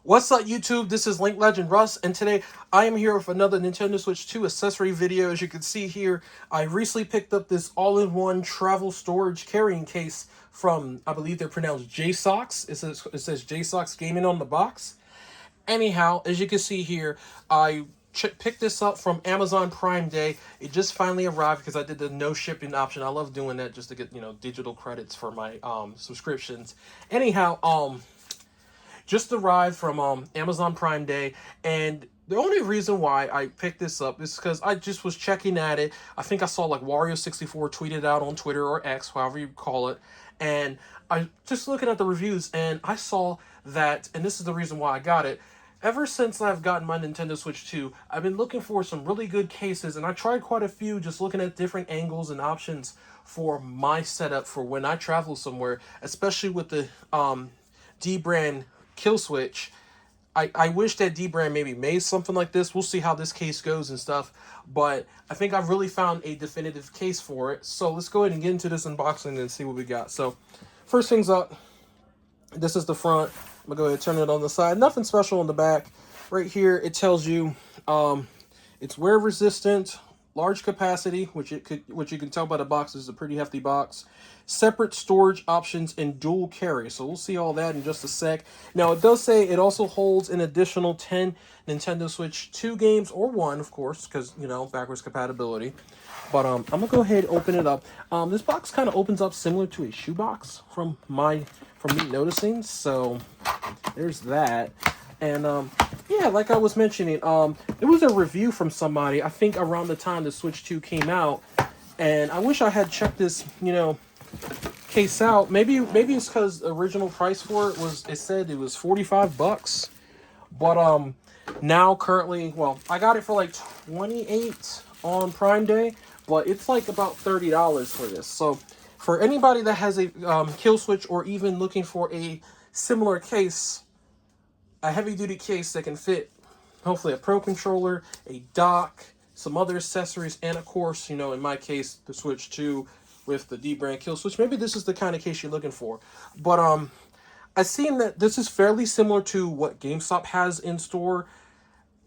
What's up, YouTube? This is Link Legend Russ, and today I am here with another Nintendo Switch 2 accessory video. As you can see here, I recently picked up this all-in-one travel storage carrying case from, I believe they're pronounced JSAUX. It says JSAUX Gaming on the box. Anyhow, as you can see here, I picked this up from Amazon Prime Day. It just finally arrived because I did the no shipping option. I love doing that just to get, digital credits for my subscriptions. Anyhow, just arrived from Amazon Prime Day, and the only reason why I picked this up is because I just was checking at it. I think I saw like Wario64 tweeted out on Twitter or X, however you call it, and I just looking at the reviews, and I saw that, and this is the reason why I got it. Ever since I've gotten my Nintendo Switch 2, I've been looking for some really good cases, and I tried quite a few, just looking at different angles and options for my setup for when I travel somewhere, especially with the D-brand kill switch. I wish that D-brand maybe made something like this. We'll see how this case goes and stuff, but I think I've really found a definitive case for it. So let's go ahead and get into this unboxing and see what we got. So first things up, this is the front. I'm gonna go ahead and turn it on the side. Nothing special on the back. Right here it tells you it's wear resistant, large capacity, which you can tell by the box is a pretty hefty box. Separate storage options and dual carry. So we'll see all that in just a sec. Now it does say it also holds an additional 10 Nintendo Switch 2 games, or one, of course, because backwards compatibility. But I'm gonna go ahead and open it up. This box kind of opens up similar to a shoebox from me noticing. So there's that. And yeah, like I was mentioning, there was a review from somebody, I think around the time the Switch 2 came out, and I wish I had checked this, case out. Maybe it's because the original price for it said it was $45, but now currently, well, I got it for like $28 on Prime Day, but it's like about $30 for this. So for anybody that has a kill switch, or even looking for a similar case, a heavy-duty case that can fit hopefully a Pro Controller, a dock, some other accessories, and of course, in my case, the Switch 2 with the D-brand kill switch. Maybe this is the kind of case you're looking for. But I've seen that this is fairly similar to what GameStop has in store.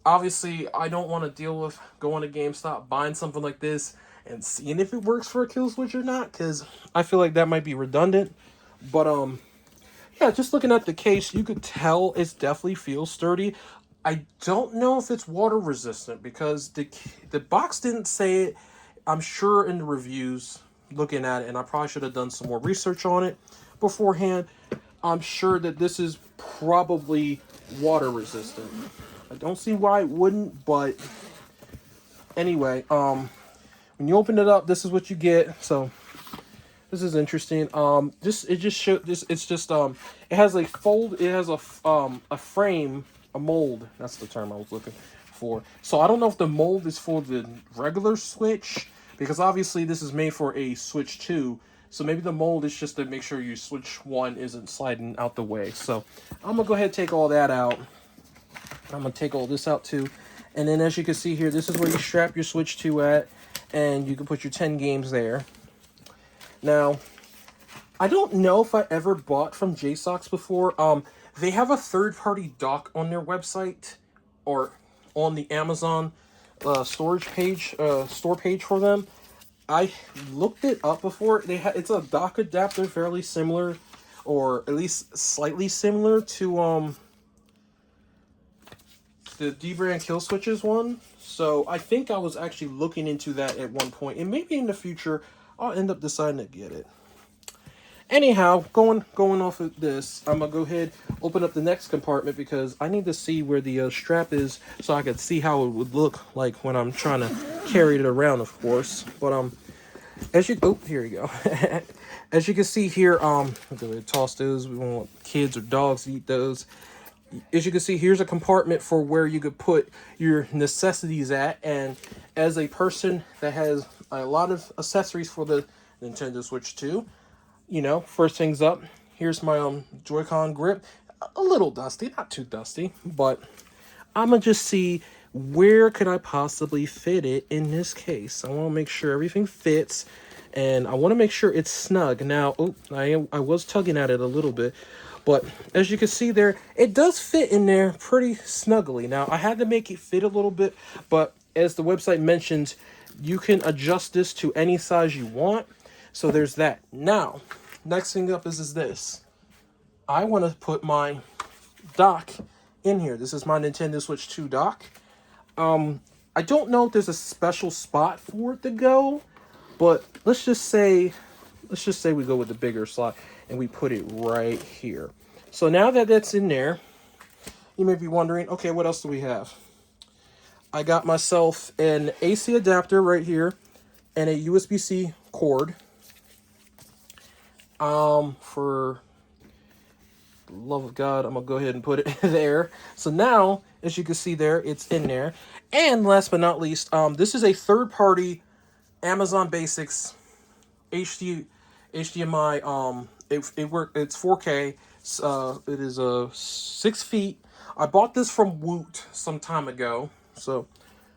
Obviously, I don't want to deal with going to GameStop, buying something like this, and seeing if it works for a kill switch or not, because I feel like that might be redundant. But yeah, just looking at the case, you could tell it definitely feels sturdy. I don't know if it's water resistant because the box didn't say it. I'm sure in the reviews, looking at it, and I probably should have done some more research on it beforehand, I'm sure that this is probably water resistant. I don't see why it wouldn't, but anyway, when you open it up, this is what you get. So this is interesting. It has a frame, a mold. That's the term I was looking for. So I don't know if the mold is for the regular Switch, because obviously this is made for a Switch 2. So maybe the mold is just to make sure your Switch 1 isn't sliding out the way. So I'm gonna go ahead and take all that out. I'm gonna take all this out too. And then as you can see here, this is where you strap your Switch 2 at, and you can put your 10 games there. Now, I don't know if I ever bought from JSAUX before. They have a third-party dock on their website, or on the Amazon store page for them. I looked it up before. It's a dock adapter, fairly similar, or at least slightly similar to the D-brand kill switches one. So I think I was actually looking into that at one point, and maybe in the future I'll end up deciding to get it. Anyhow, going off of this, I'm gonna go ahead, open up the next compartment, because I need to see where the strap is, so I could see how it would look like when I'm trying to carry it around, of course. But here you go. As you can see here, I'll go ahead and toss those. We don't want kids or dogs to eat those. As you can see, here's a compartment for where you could put your necessities at. And as a person that has a lot of accessories for the Nintendo Switch 2, first things up, here's my Joy-Con grip. A little dusty, not too dusty, but I'm gonna just see where could I possibly fit it in this case. I want to make sure everything fits, and I want to make sure it's snug. Now, I was tugging at it a little bit, But as you can see there, it does fit in there pretty snugly. Now, I had to make it fit a little bit, but as the website mentions, you can adjust this to any size you want. So there's that. Now, next thing up is this. I want to put my dock in here. This is my Nintendo Switch 2 dock. I don't know if there's a special spot for it to go, but let's just say we go with the bigger slot and we put it right here. So now that that's in there, you may be wondering, okay, what else do we have? I got myself an AC adapter right here and a USB-C cord. For the love of God, I'm gonna go ahead and put it there. So now, as you can see there, it's in there. And last but not least, this is a third-party Amazon Basics HDMI. It's 4K. It is 6 feet. I bought this from Woot some time ago, so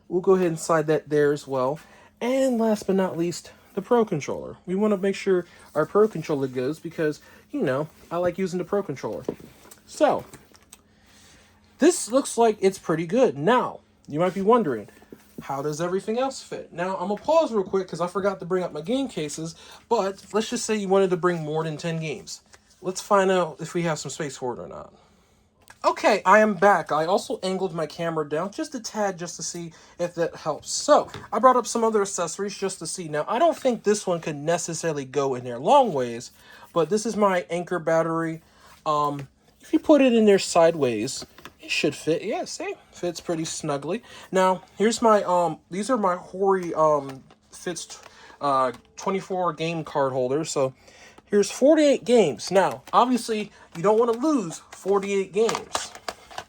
we'll go ahead and slide that there as well. And last but not least, the Pro Controller. We want to make sure our Pro Controller goes because, you know, I like using the Pro Controller. So, this looks like it's pretty good. Now, you might be wondering, how does everything else fit? Now, I'm going to pause real quick because I forgot to bring up my game cases, but let's just say you wanted to bring more than 10 games. Let's find out if we have some space for it or not. Okay, I am back. I also angled my camera down just a tad just to see if that helps. So, I brought up some other accessories just to see. Now, I don't think this one could necessarily go in there long ways, but this is my Anker battery. If you put it in there sideways, it should fit. Yeah, see? Fits pretty snugly. Now, here's my, these are my Hori, Fits, 24 game card holders. So, here's 48 games. Now, obviously, you don't want to lose 48 games.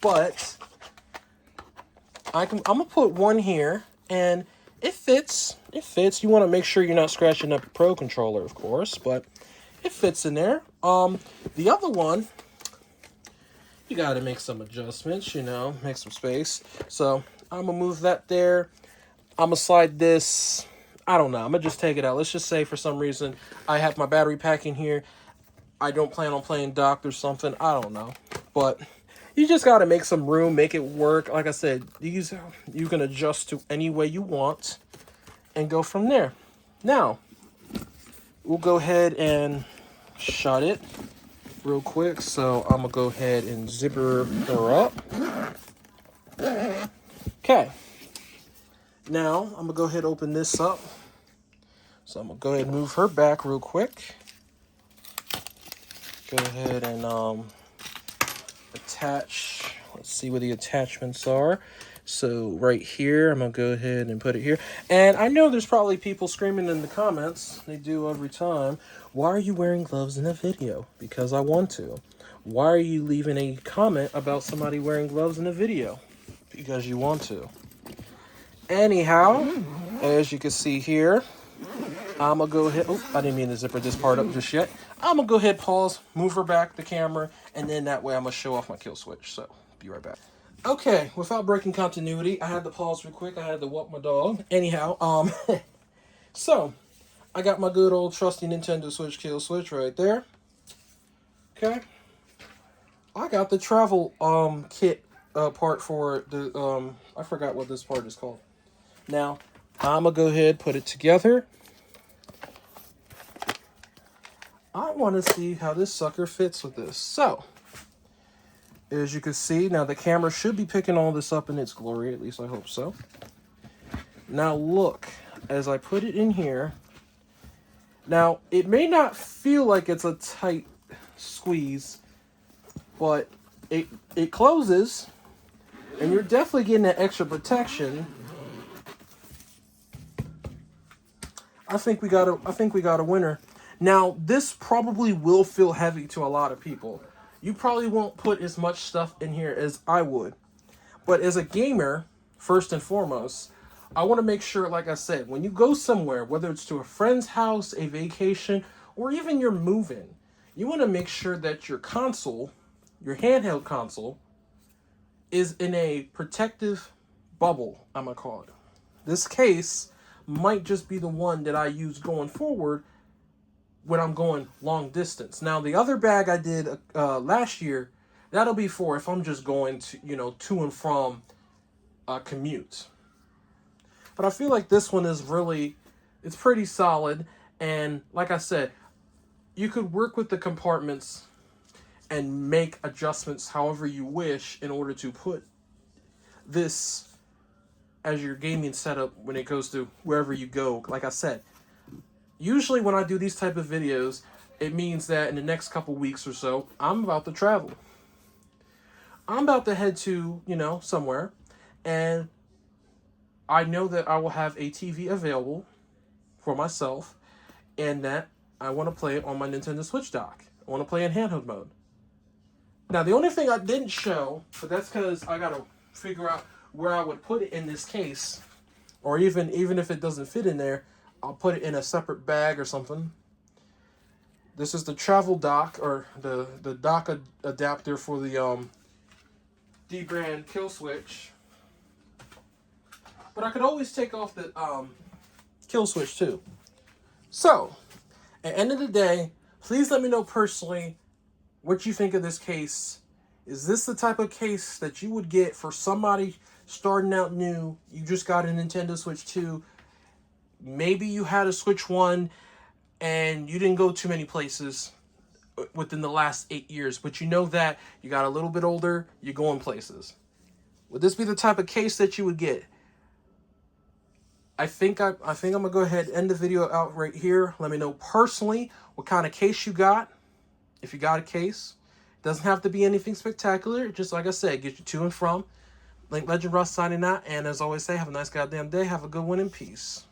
But I'm going to put one here, and it fits. It fits. You want to make sure you're not scratching up a Pro Controller, of course, but it fits in there. The other one, you got to make some adjustments, you know, make some space. So, I'm going to move that there. I'm going to slide this. I don't know. I'm going to just take it out. Let's just say for some reason I have my battery pack in here. I don't plan on playing docked or something. I don't know. But you just got to make some room, make it work. Like I said, these you can adjust to any way you want and go from there. Now, we'll go ahead and shut it real quick. So I'm going to go ahead and zipper her up. Okay. Now, I'm going to go ahead and open this up. So I'm going to go ahead and move her back real quick. Go ahead and attach. Let's see where the attachments are. So right here, I'm going to go ahead and put it here. And I know there's probably people screaming in the comments. They do every time. Why are you wearing gloves in a video? Because I want to. Why are you leaving a comment about somebody wearing gloves in a video? Because you want to. Anyhow, as you can see here, I'm going to go ahead. Oh, I didn't mean to zipper this part up just yet. I'm going to go ahead, pause, move her back, the camera, and then that way I'm going to show off my kill switch. So, be right back. Okay, without breaking continuity, I had to pause real quick. I had to walk my dog. Anyhow, so, I got my good old trusty Nintendo Switch kill switch right there. Okay. I got the travel kit part for the, I forgot what this part is called. Now, I'm going to go ahead, put it together. I want to see how this sucker fits with this. So, as you can see, now the camera should be picking all this up in its glory. At least I hope so. Now look, as I put it in here. Now, it may not feel like it's a tight squeeze, but it closes, and you're definitely getting that extra protection. I think we got a winner. Now, this probably will feel heavy to a lot of people. You probably won't put as much stuff in here as I would. But as a gamer, first and foremost, I want to make sure, like I said, when you go somewhere, whether it's to a friend's house, a vacation, or even you're moving, you want to make sure that your console, your handheld console, is in a protective bubble, I'm going to call it. This case might just be the one that I use going forward when I'm going long distance. Now, the other bag I did last year, that'll be for if I'm just going to, to and from a commute. But I feel like this one is really, it's pretty solid. And like I said, you could work with the compartments and make adjustments however you wish in order to put this as your gaming setup when it goes to wherever you go. Like I said, usually when I do these type of videos, it means that in the next couple weeks or so, I'm about to travel. I'm about to head to, somewhere, and I know that I will have a TV available for myself, and that I want to play it on my Nintendo Switch dock. I want to play in handheld mode. Now, the only thing I didn't show, but that's because I got to figure out where I would put it in this case, or even if it doesn't fit in there, I'll put it in a separate bag or something. This is the travel dock, or the dock adapter for the D-brand kill switch. But I could always take off the kill switch too. So, at the end of the day, please let me know personally what you think of this case. Is this the type of case that you would get for somebody starting out new? You just got a Nintendo Switch 2. Maybe you had a Switch 1 and you didn't go too many places within the last 8 years, but you know that you got a little bit older, you're going places. Would this be the type of case that you would get? I think I'm gonna go ahead and end the video out right here. Let me know personally what kind of case you got. If you got a case, it doesn't have to be anything spectacular. Just like I said, get you to and from. Link Legend Russ signing out, and as always say, have a nice goddamn day. Have a good one in peace.